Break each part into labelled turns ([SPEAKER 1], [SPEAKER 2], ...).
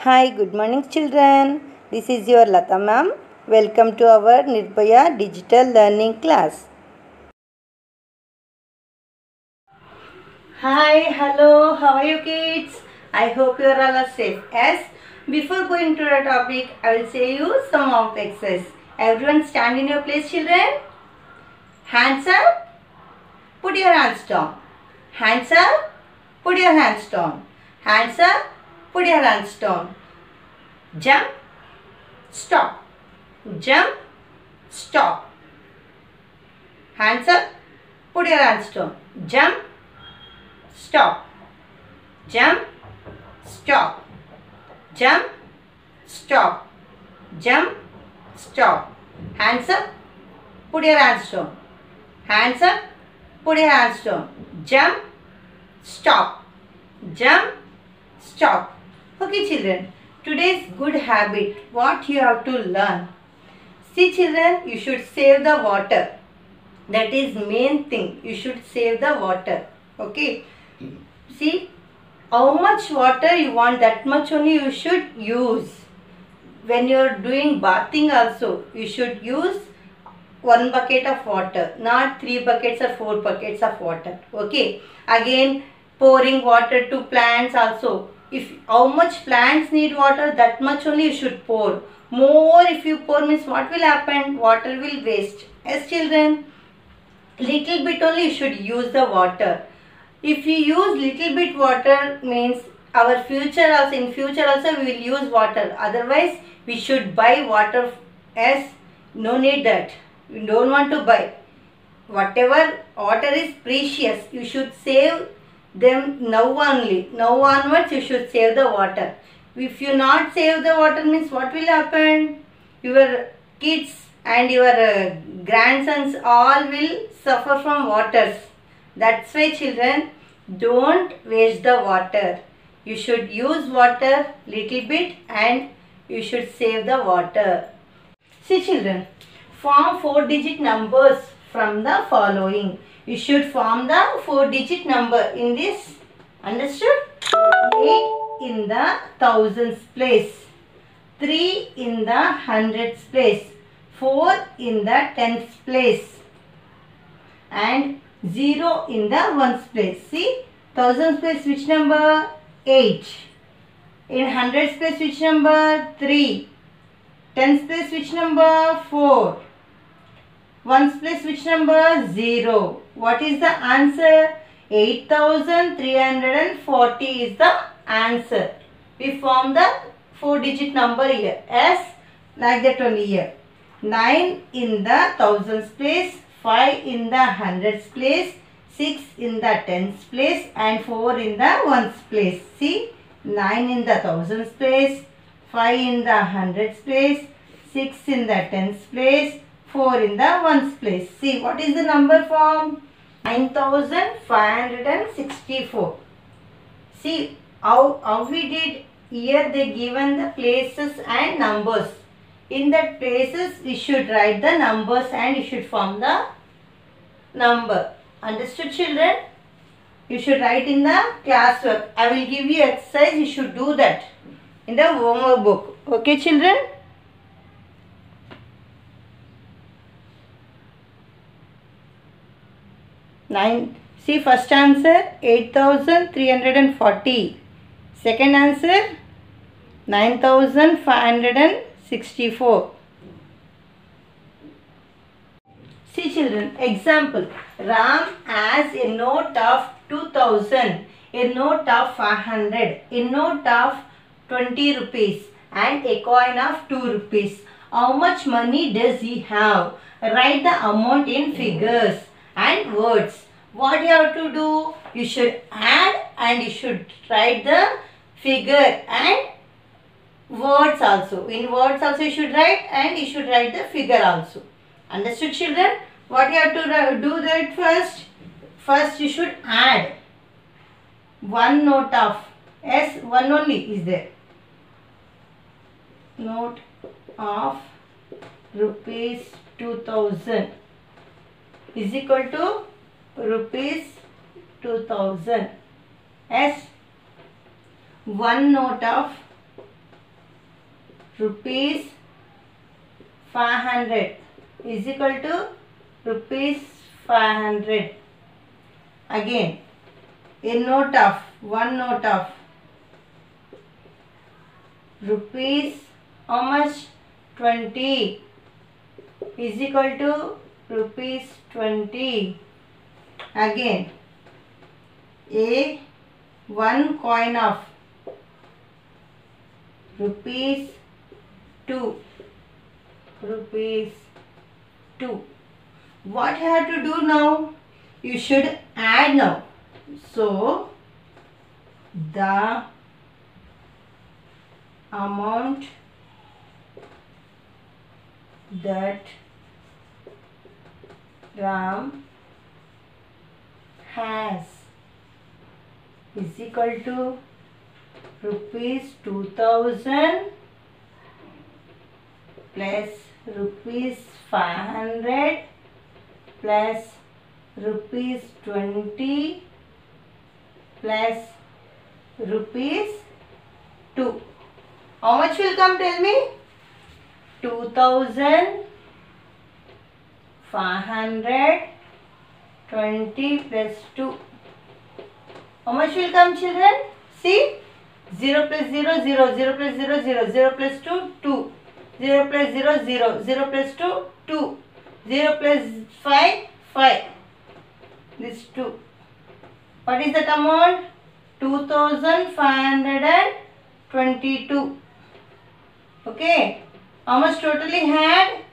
[SPEAKER 1] Hi, good morning children. This is your Lata ma'am. Welcome to our Nirbhaya digital learning class. Hi, hello, how are you kids? I hope you are all safe. Yes, before going to the topic, I will say you some of the exercise. Everyone stand in your place children. Hands up, put your hands down. Hands up, put your hands down. Hands up, put your hands down. Jump, stop. Jump, stop. Hands up, put your hands down. Jump, stop. Jump, stop. Jump, stop. Jump, stop. Hands up, put your hands down. Hands up, put your hands down. Jump, stop. Jump, stop. Okay children, today's good habit, what you have to learn. See children, you should save the water. That is main thing. You should save the water. Okay. See, how much water you want, that much only you should use. When you are doing bathing also, you should use 1 bucket of water, not 3 buckets or 4 buckets of water. Okay. Again, pouring water to plants also. If how much plants need water, that much only you should pour. More if you pour means what will happen? Water will waste. Yes children, little bit only you should use the water. If you use little bit water means our future also, in future also we will use water. Otherwise we should buy water. As no need that. You don't want to buy. Whatever water is precious, you should save them now only. Now onwards you should save the water. If you not save the water means what will happen? Your kids and your grandsons all will suffer from waters. That's why children, don't waste the water. You should use water little bit and you should save the water. See children, form 4-digit numbers from the following. You should form the 4-digit number in this. Understood? 8 in the thousands place. 3 in the hundreds place. 4 in the tens place. And 0 in the ones place. See, thousands place which number? 8. In hundreds place which number? 3. Tens place which number? 4. Ones place which number? 0. What is the answer? 8340 is the answer. We form the 4-digit number here. As like that only here. 9 in the thousands place. 5 in the hundreds place, 6 in the tens place and 4 in the ones place. See, 9 in the thousands place, 5 in the hundreds place, 6 in the tens place, 4 in the ones place. See, what is the number form? 9564. See, how we did here, they given the places and numbers. In that places, we should write the numbers and you should form the number. Understood children? You should write in the classwork. I will give you exercise. You should do that in the homework book. Okay children? See, first answer 8340. Second answer 9564. See children, example. Ram has a note of 2000, a note of 500, a note of 20 rupees and a coin of 2 rupees. How much money does he have? Write the amount in figures and words. What you have to do? You should add and you should write the figure and words also. In words also you should write and you should write the figure also. Understood children? What you have to do that first? First you should add one note of, yes, one only is there. Note of rupees 2000 is equal to rupees 2000. Yes, one note of rupees 500 is equal to rupees 500. Again, one note of rupees, how much? 20 is equal to rupees 20. Again, one coin of rupees 2. What you have to do now? You should add now. So, the amount that Ram has is equal to rupees 2000 plus rupees 500 plus rupees 20 plus rupees 2. How much will come, tell me? 2520 plus 2. How much will come, children? See? 0 plus 0, 0. 0 plus 0, 0. 0 plus 2, 2. 0 plus 0, 0. 0 plus 2, 2. 0 plus 5, 5. This 2. What is that amount? 2522. Okay. How much totally had?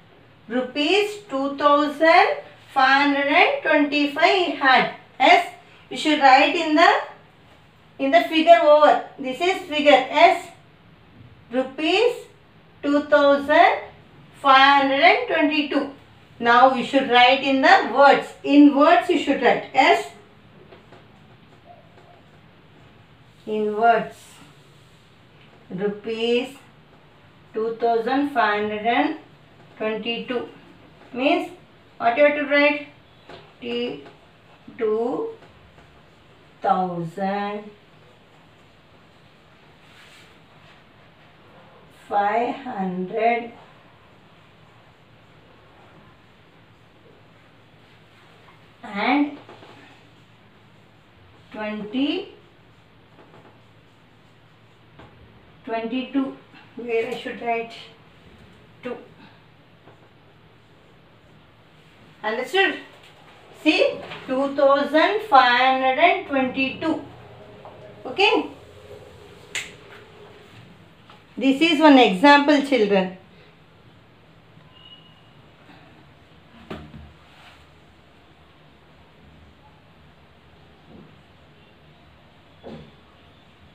[SPEAKER 1] Rupees 2525 had. Yes. You should write in the figure over. This is figure. Yes. Rupees 2522. Now you should write in the words. In words you should write. Yes. In words. Rupees 2522 means what you have to write? 2500 and 22. Where I should write 2. Understood? See, 2522. Okay. This is one example, children.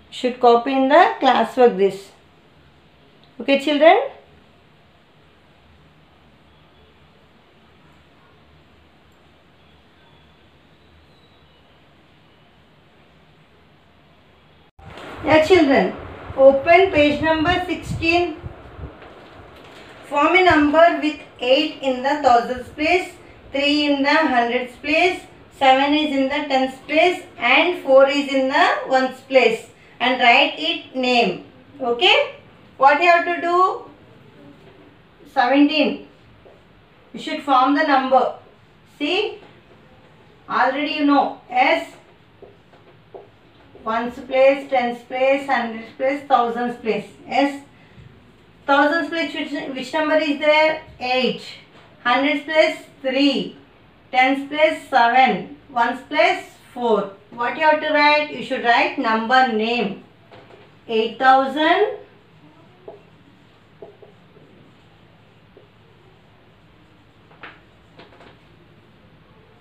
[SPEAKER 1] Should copy in the classwork this. Okay, children? Yeah, children. Open page number 16. Form a number with 8 in the thousands place, 3 in the hundreds place, 7 is in the tens place and 4 is in the ones place. And write it name. Okay. What you have to do? 17. You should form the number. See? Already you know. S. Ones place, tens place, hundreds place, thousands place. S. Thousands place, which number is there? 8. Hundreds place, 3. Tens place, 7. Ones place, 4. What you have to write? You should write number name. 8000.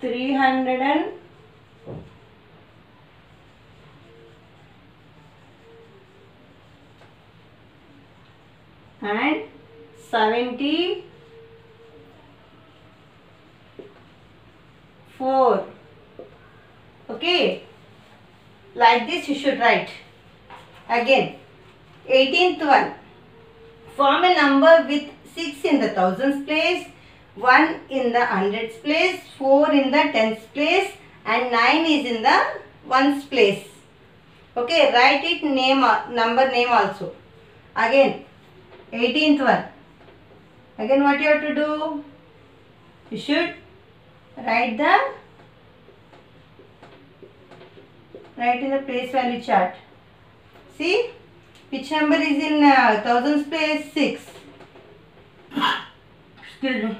[SPEAKER 1] 300 and 74. Okay, like this you should write. Again, 18th one. Form a number with 6 in the thousands place, 1 in the hundreds place, 4 in the tens place and 9 is in the ones place. Okay, write it name, number name also. Again, 18th one. Again what you have to do? You should write in the place value chart. See which number is in thousands place? 6. Excuse me.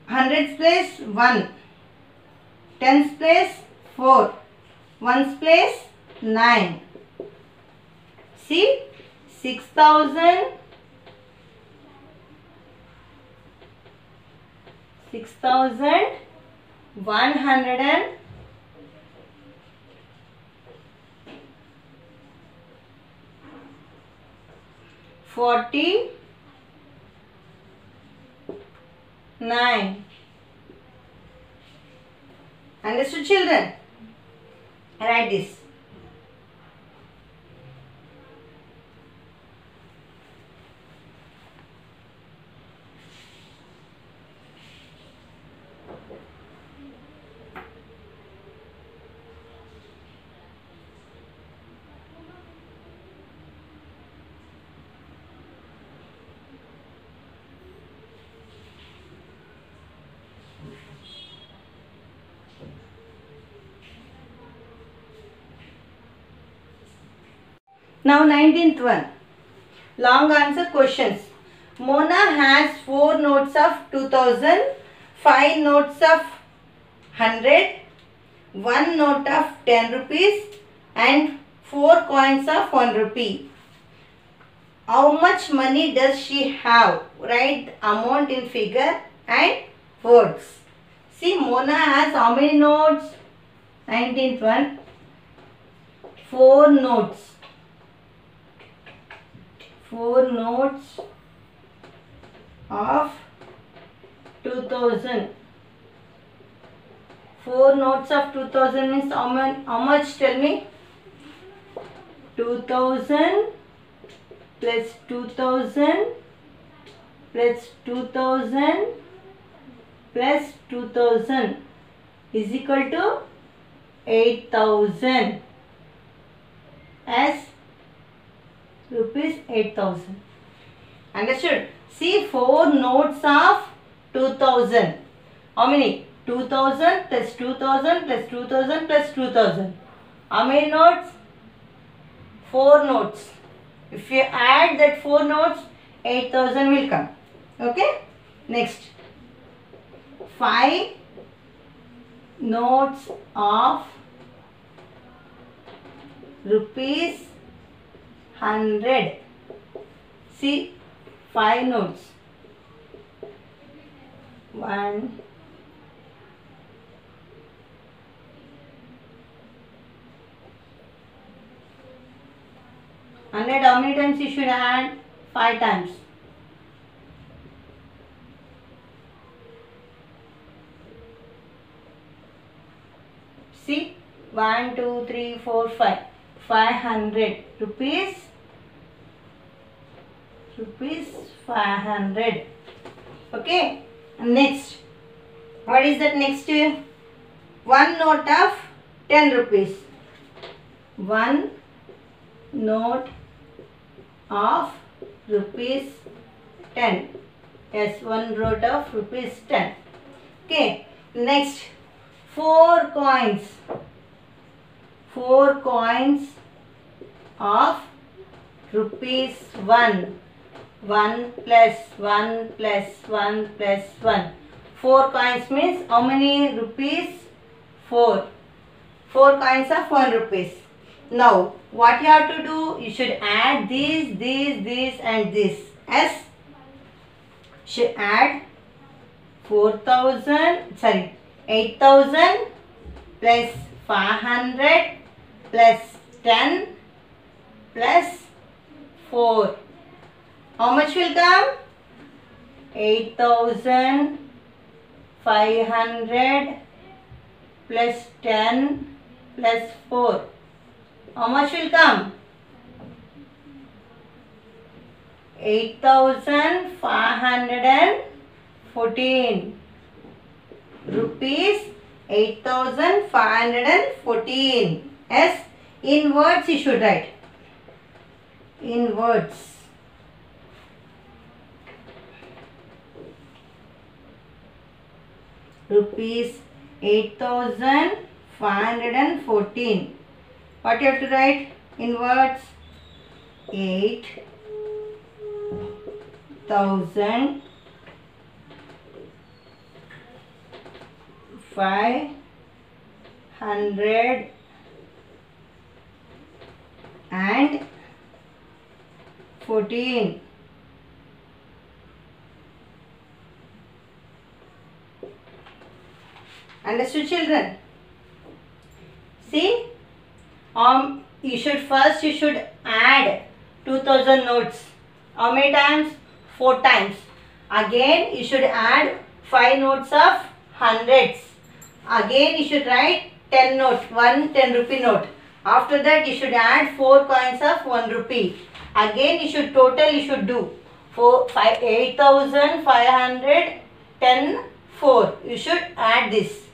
[SPEAKER 1] Hundreds place 1. Tens place 4. Ones place 9. See 6,140 9. Understood, children? Write this. Now 19th one. Long answer questions. Mona has 4 notes of 2000, 5 notes of 100, 1 note of 10 rupees and 4 coins of 1 rupee. How much money does she have? Write the amount in figure and words. See, Mona has how many notes? 19th one. 4 notes. 4 notes of 2000. 4 notes of 2000 means how much? Tell me. 2000 plus 2000 plus 2000 plus 2000 is equal to 8,000 as rupees 8,000. Understood? See, 4 notes of 2000. How many? 2000 plus 2000 plus 2000 plus 2000. How many notes? 4 notes. If you add that 4 notes, 8,000 will come. Okay? Next. 5 notes of rupees 100. See, 5 notes. 1, 100. How many times you should add? 5 times. See, 1, 2, 3, 4, 5. 500 rupees. 500. Okay. Next. What is that next? 1 note of 10 rupees. 1 note of rupees 10. Yes, 1 note of rupees 10. Okay. Next. 4 coins. 4 coins of rupees 1. 1 plus 1 plus 1 plus 1. 4 coins means how many rupees? 4. 4 coins of 1 rupees. Now, what you have to do? You should add these and this. As should add 8,000 plus 500 plus 10 plus 4. How much will come? 8,500 plus 10 plus 4. How much will come? 8,514 rupees. 8,514. Yes, in words you should write. In words. rupees 8,514. What you have to write in words? 8,514. Understood, children? See, you should add 2000 notes. How many times? 4 times. Again, you should add 5 notes of hundreds. Again, you should write 10 notes, 1 10 rupee note. After that, you should add 4 coins of 1 rupee. Again, you should do 8,510 4. You should add this.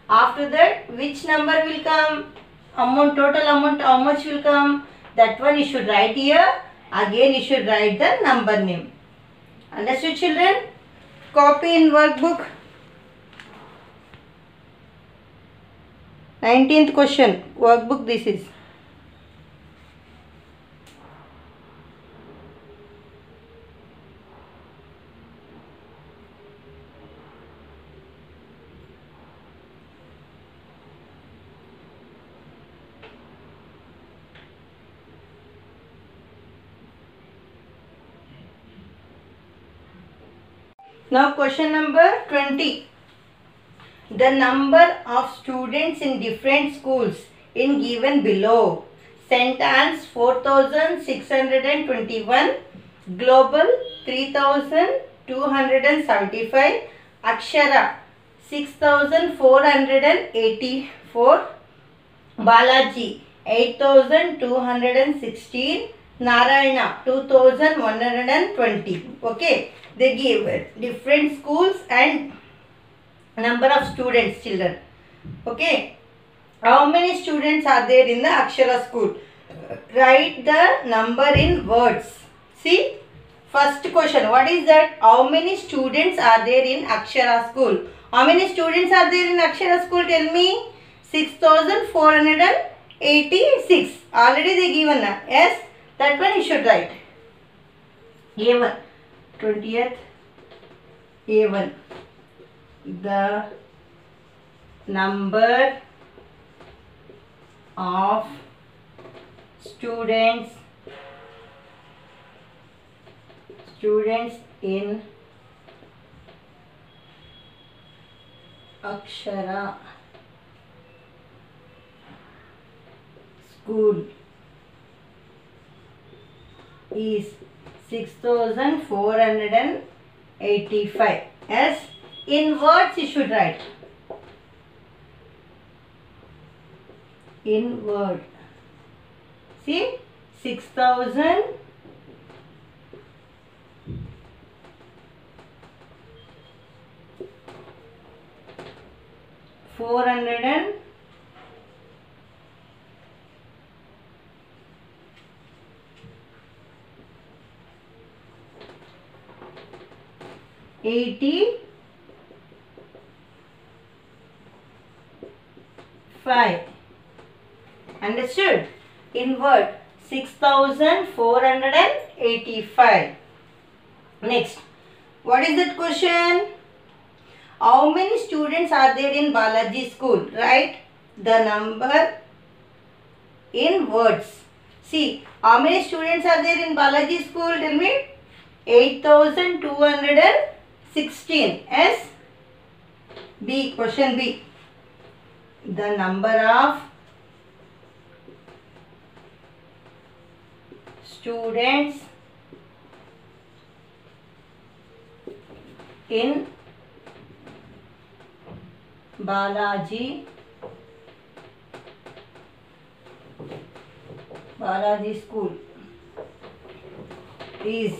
[SPEAKER 1] After that, which number will come? Total amount, how much will come? That one you should write here. Again, you should write the number name. Understood, children? Copy in workbook. 19th question. Workbook this is. Now question number 20. The number of students in different schools in given below. St. Anne's 4,621, Global 3,275, Akshara 6,484, Balaji 8,216, Narayana 2,120. Okay, they give different schools and number of students, children. Okay, how many students are there in the Akshara school? Write the number in words. See, first question, what is that? How many students are there in Akshara school? How many students are there in Akshara school? Tell me. 6,486. Already they given. Yes, that one you should write. A1. 20th. A1. The number of students in Akshara school is 6,485. Yes, in words you should write. In word. See, 6,000 485. Understood? In word, 6,485. Next, what is that question? How many students are there in Balaji school? Write the number in words. See, how many students are there in Balaji school? Tell me. 8,216. Yes. B. Question B. The number of students in Balaji school is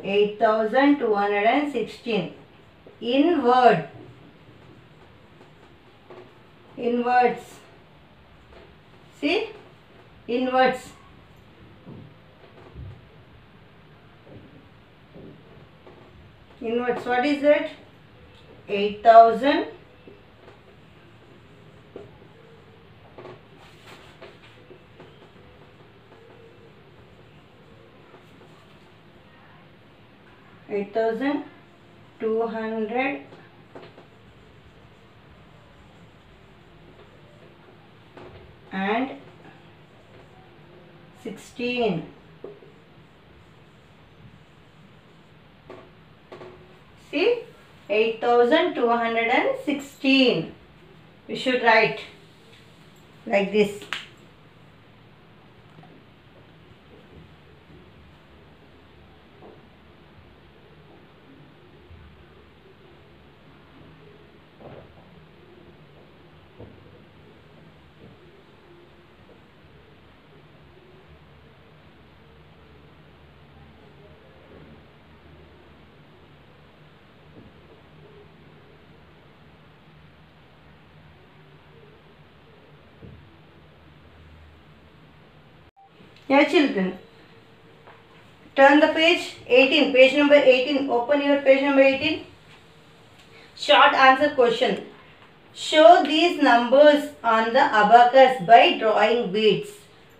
[SPEAKER 1] 8,216. In word. In words. See? In words. In words, what is it? 8,000 8,216. See, 8,216. You should write like this. Yeah, children, turn the page 18, page number 18. Open your page number 18. Short answer question. Show these numbers on the abacus by drawing beads.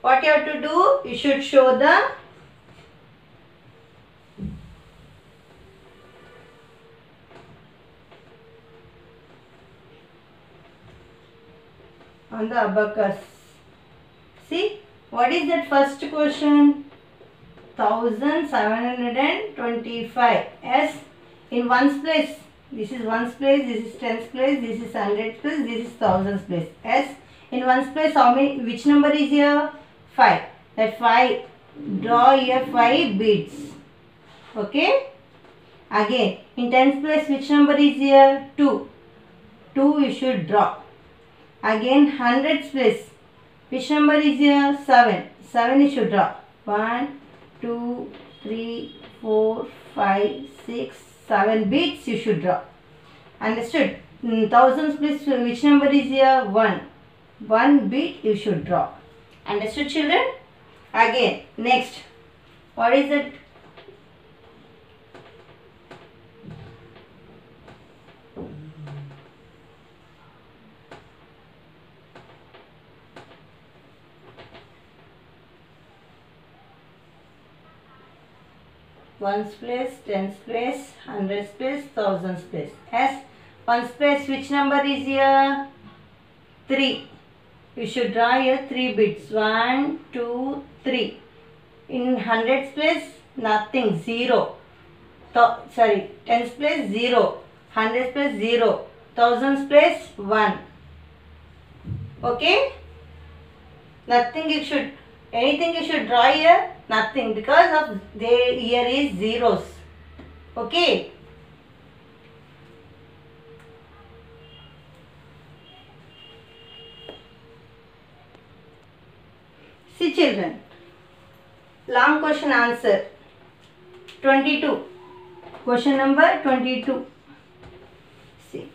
[SPEAKER 1] What you have to do? You should show the on the abacus. See, what is that first question? 1725. Yes, in ones place. This is ones place, this is tens place, this is hundreds place, this is thousands place. Yes, in ones place, how many? Which number is here? 5. That 5. Draw here 5 beads. Okay. Again, in tens place, which number is here? 2. 2 you should draw. Again, hundreds place. Which number is here? 7. 7 you should draw. 1, 2, 3, 4, 5, 6, 7 beads you should draw. Understood? Thousands place, which number is here? 1. 1 bead you should draw. Understood, children? Again, next. What is it? Ones place, tens place, hundreds place, thousands place. Yes, ones place, which number is here? 3. You should draw here 3 beads. 1, 2, 3. In hundreds place, nothing, 0. Tens place, 0. Hundreds place, 0. Thousands place, 1. Okay? Nothing you should, anything you should draw here? Nothing, because of there here is zeros. Okay. See, children, long question answer 22. Question number 22. See,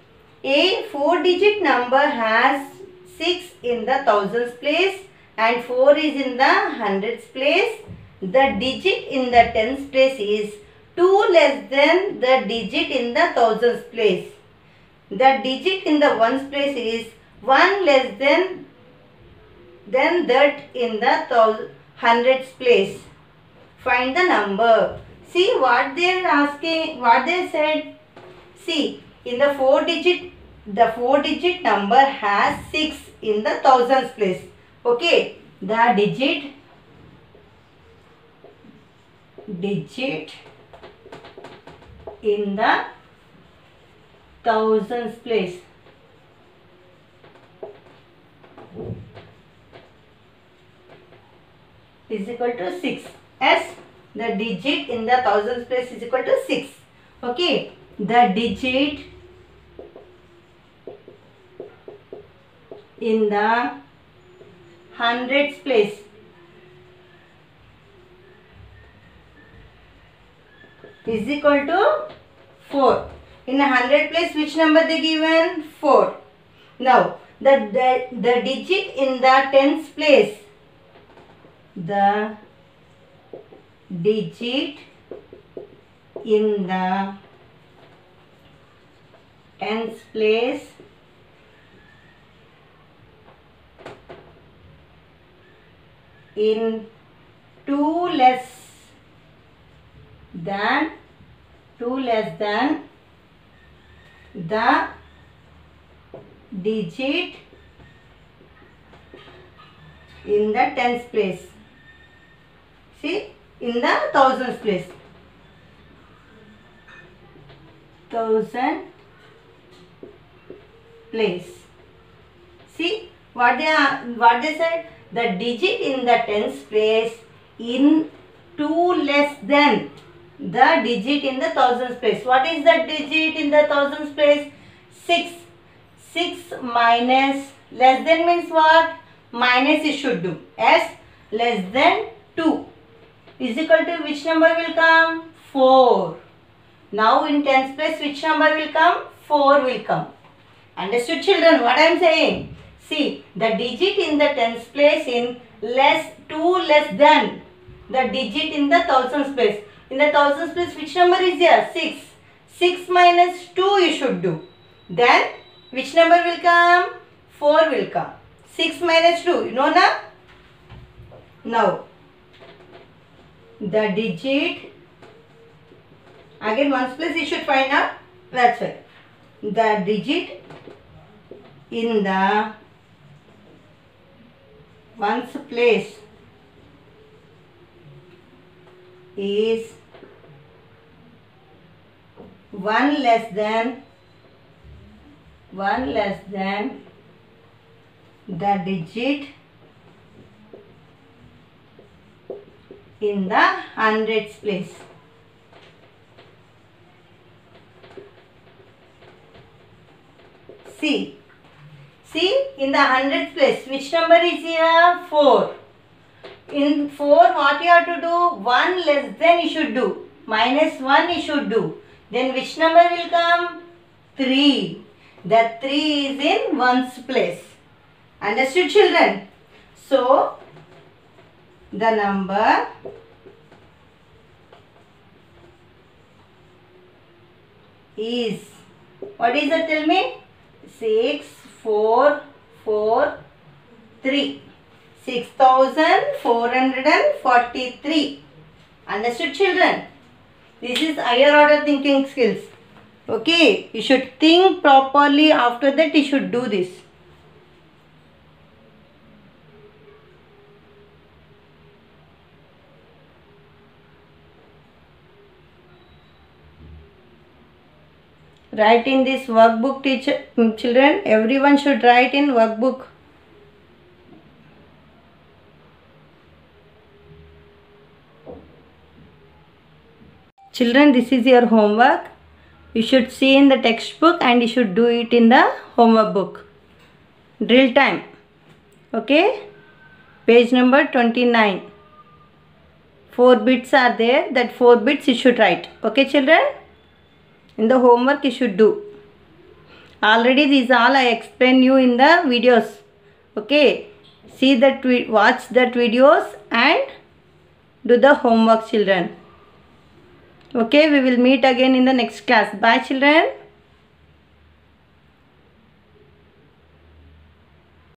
[SPEAKER 1] a 4-digit number has 6 in the thousands place and 4 is in the hundreds place. The digit in the tens place is 2 less than the digit in the thousands place. The digit in the ones place is 1 less than that in the hundreds place. Find the number. See what they are asking, what they said. See, in the 4-digit, the 4-digit number has 6 in the thousands place. Okay, the digit in the thousands place is equal to 6. As the digit in the thousands place is equal to 6. Okay, the digit in the hundreds place is equal to 4. In a 100 place, which number they given? 4. Now, the digit in the tens place, the digit in the tens place in 2 less than 2 less than the digit in the tens place. See, in the thousands place. 1000 place. See what they said? The digit in the tens place in 2 less than the digit in the thousands place. What is the digit in the thousands place? 6. 6 minus, less than means what? Minus you should do. S less than 2 is equal to which number will come? 4. Now in tens place which number will come? 4 will come. Understood children what I am saying? See, the digit in the tens place in 2 less than the digit in the thousands place. In the thousands place which number is here? 6. 6 minus 2 you should do. Then which number will come? 4 will come. 6 minus 2, you know na? Now, the digit, again ones place you should find out. That's why. The digit in the ones place is 1 less than the digit in the hundreds place. See in the hundreds place which number is here? 4. In 4 what you have to do? 1 less than you should do. Minus 1 you should do. Then which number will come? 3. The 3 is in ones place. Understood children? So, the number is, what is it, tell me? 6, 4, 4, 3. 6443. Understood children? This is higher order thinking skills. Okay, you should think properly. After that you should do this. Write in this workbook, teacher, children. Everyone should write in workbook. Children, this is your homework. You should see in the textbook and you should do it in the homework book. Drill time. Okay. Page number 29. 4 bits are there. That 4 bits you should write. Okay children. In the homework you should do. Already these all I explained you in the videos. Okay. See that, watch that videos and do the homework children. Okay, we will meet again in the next class. Bye children.